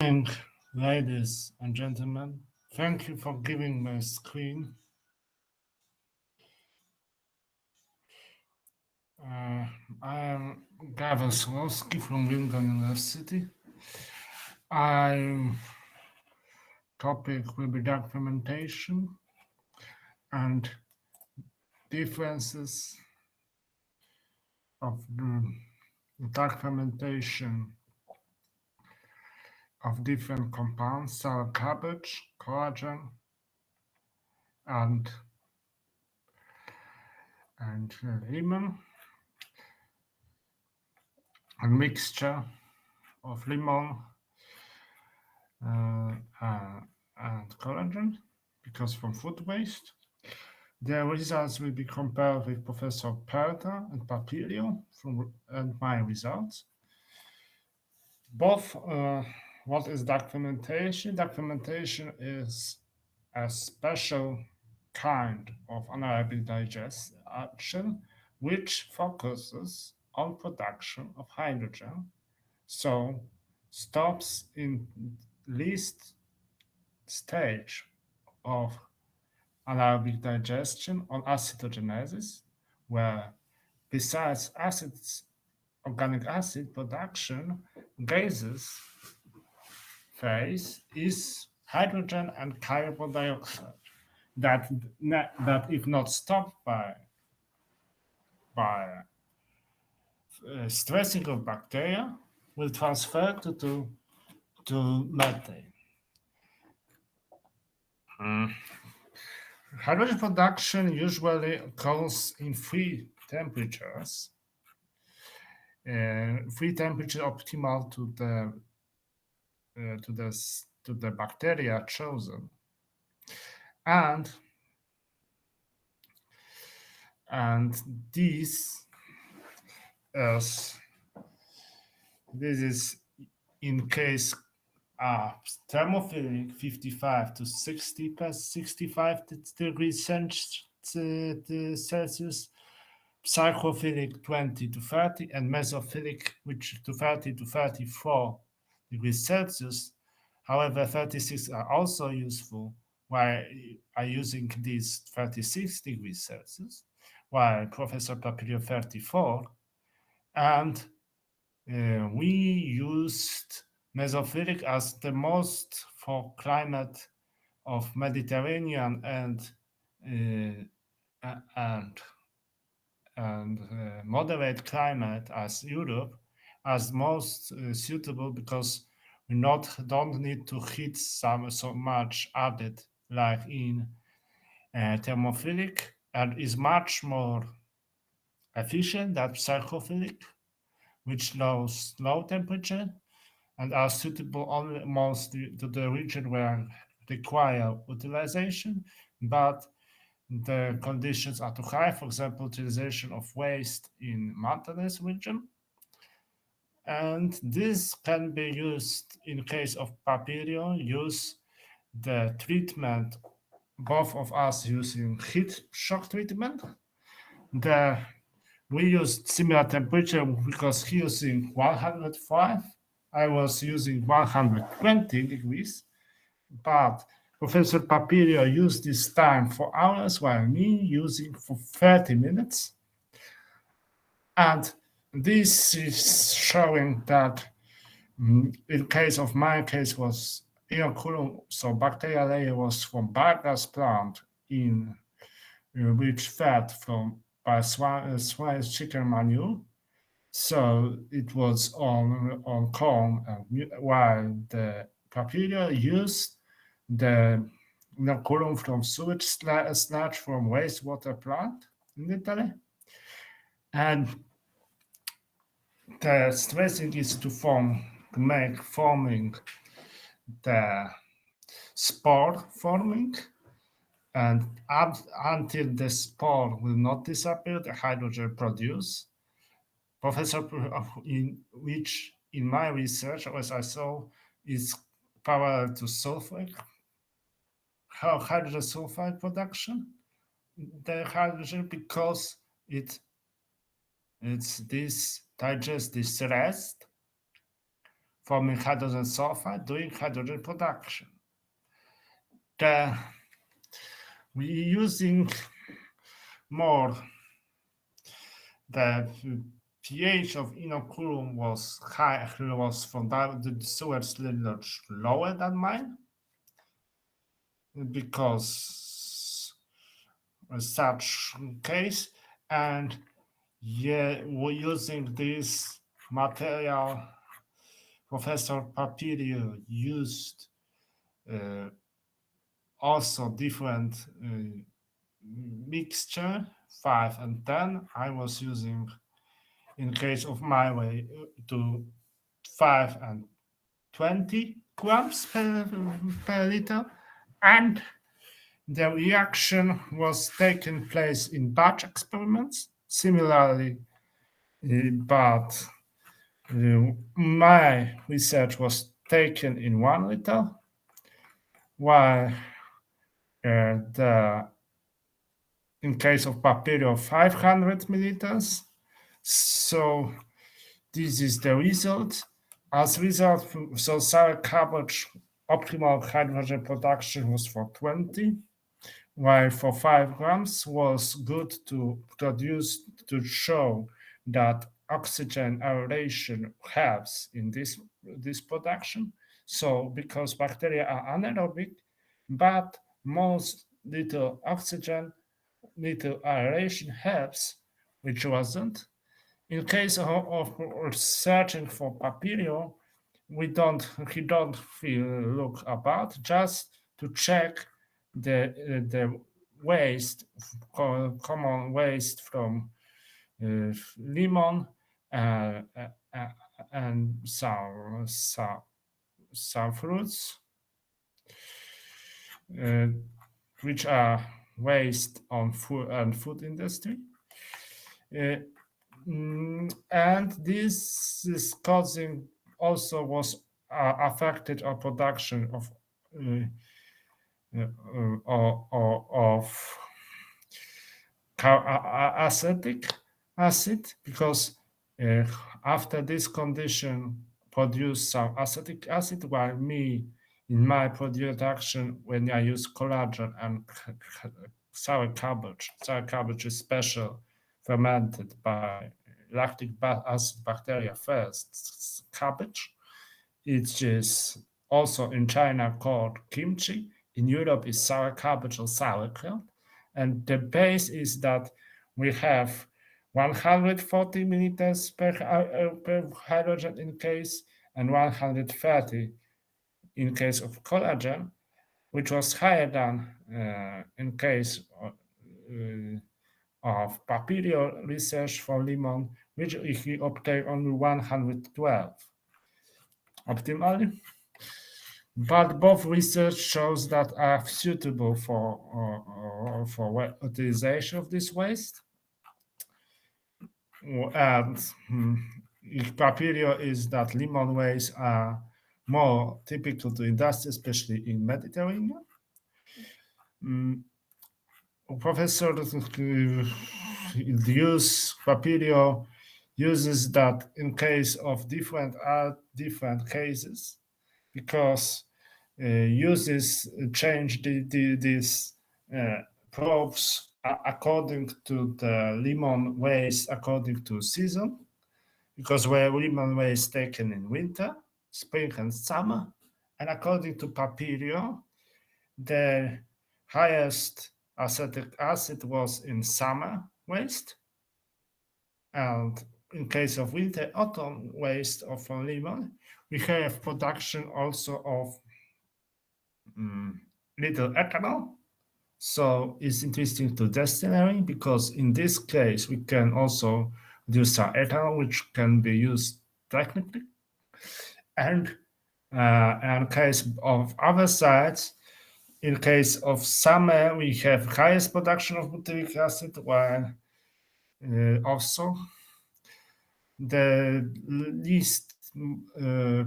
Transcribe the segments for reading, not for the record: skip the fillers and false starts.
Morning, ladies and gentlemen. Thank you for giving me a screen. Uh, I am Gawel Solosky from University. Our topic will be documentation and differences of the documentation of different compounds, sour cabbage, collagen, and lemon, a mixture of lemon uh, uh, and collagen, because from food waste. The results will be compared with Professor Perta and Papilio and my results. Both, what is documentation? Documentation is a special kind of anaerobic digestion which focuses on production of hydrogen, so stops in least stage of anaerobic digestion on acidogenesis, where besides acids, organic acid production, gases phase is hydrogen and carbon dioxide that, that if not stopped by stressing of bacteria, will transfer to methane. Mm. Hydrogen production usually occurs in three temperatures. Free temperature optimal to the bacteria chosen, and and this is this is in case thermophilic 55 to 65 degrees Celsius, psychophilic 20 to 30, and mesophilic which to 30 to 34 degrees Celsius. However, 36 are also useful while are using these 36 degrees Celsius, while Professor Papilio 34, and we used mesophilic as the most for climate of Mediterranean and moderate climate as Europe as most suitable, because we not don't need to heat so much added like in thermophilic, and is much more efficient than psychophilic, which knows low temperature and are suitable only mostly to the region where require utilization, but the conditions are too high, for example, utilization of waste in mountainous region. And this can be used in case of Papilio, use the treatment, both of us using heat shock treatment. The We used similar temperature because he using 105, I was using 120 degrees, but Professor Papilio used this time for hours while me using for 30 minutes. And this is showing that in case of my case was inoculum, so bacterial layer was from biogas plant in which fed from by swine chicken manure. So it was on corn, while the Papilio used the inoculum from sewage sludge from wastewater plant in Italy. And the stressing is to make forming the spore forming, and until the spore will not disappear, the hydrogen produced. Professor, in which in my research, as I saw, is parallel to sulfide, how hydrogen sulfide production. The hydrogen, because it's this digest this rest forming hydrogen sulfide during hydrogen production. The, we using more the pH of inoculum was high, was from the sewage much lower than mine because such case, and yeah, we're using this material. Professor Papirio used uh, also different mixture 5 and 10. I was using in case of my way to 5 and 20 grams per liter, and the reaction was taking place in batch experiments similarly, but my research was taken in 1 liter, while the in case of Papirio 500 milliliters. So this is the result. As result, so sour cabbage optimal hydrogen production was for 20, while for 5 grams was good to produce to show that oxygen aeration helps in this production. So because bacteria are anaerobic, but most little oxygen, little aeration helps, which wasn't. In case of searching for Papilio, he don't feel look about just to check the waste, common waste from lemon uh, uh, uh, and some fruits, uh, which are waste on food and food industry. Uh, and this is causing also was affected our production of uh, of acetic acid because uh, after this condition produce some acetic acid, while me in my production when I use collagen and sour cabbage is special fermented by lactic acid bacteria first cabbage. It is also in China called kimchi. In Europe is sour cabbage or sauerkraut. And the base is that we have 140 milliliters per hydrogen in case and 130 in case of collagen, which was higher than in case of Papilio research for lemon, which he obtained only 112 optimally. But both research shows that are suitable for utilization of this waste. And Papilio is that lemon waste are more typical to industry, especially in Mediterranean. Mm, Professor use Papilio uses that in case of different cases because uses change these probes according to the lemon waste according to season because where lemon waste taken in winter, spring and summer, and according to Papilio, the highest acetic acid was in summer waste, and in case of winter autumn waste of lemon, we have production also of little ethanol. So it's interesting to distillery because in this case we can also do some ethanol which can be used technically. And in case of other sites, in case of summer, we have highest production of butyric acid, while also the least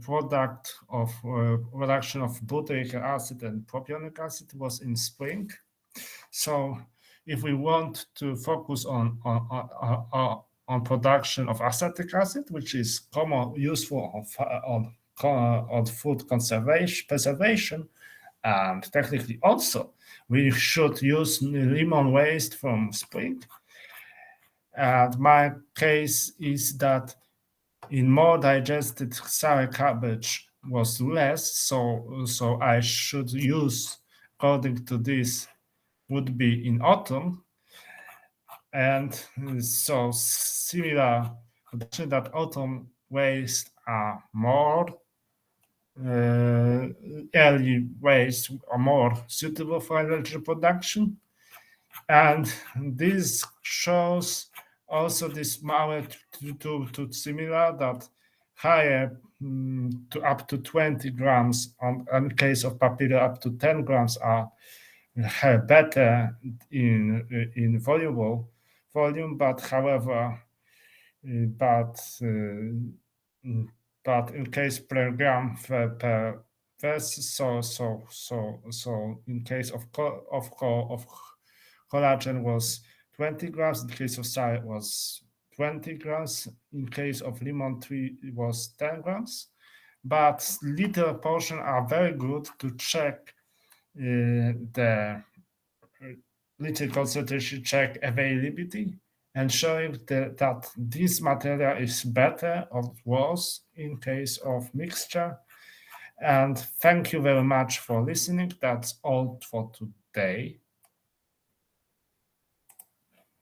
production of butyric acid and propionic acid was in spring. So if we want to focus on production of acetic acid, which is common useful on on food conservation preservation, and technically also we should use lemon waste from spring. And my case is that in more digested sour cabbage was less, so I should use, according to this, would be in autumn. And so similar production that autumn waste are more early waste are more suitable for energy production. And this shows also this malware to similar that higher to up to 20 grams on in case of papilla up to 10 grams are better in volume, but however but but in case per gram per verse, so in case of collagen was 20 grams, in case of soy was 20 grams, in case of lemon tree it was 10 grams, but little portion are very good to check the little concentration check availability and showing that this material is better or worse in case of mixture. And thank you very much for listening. That's all for today.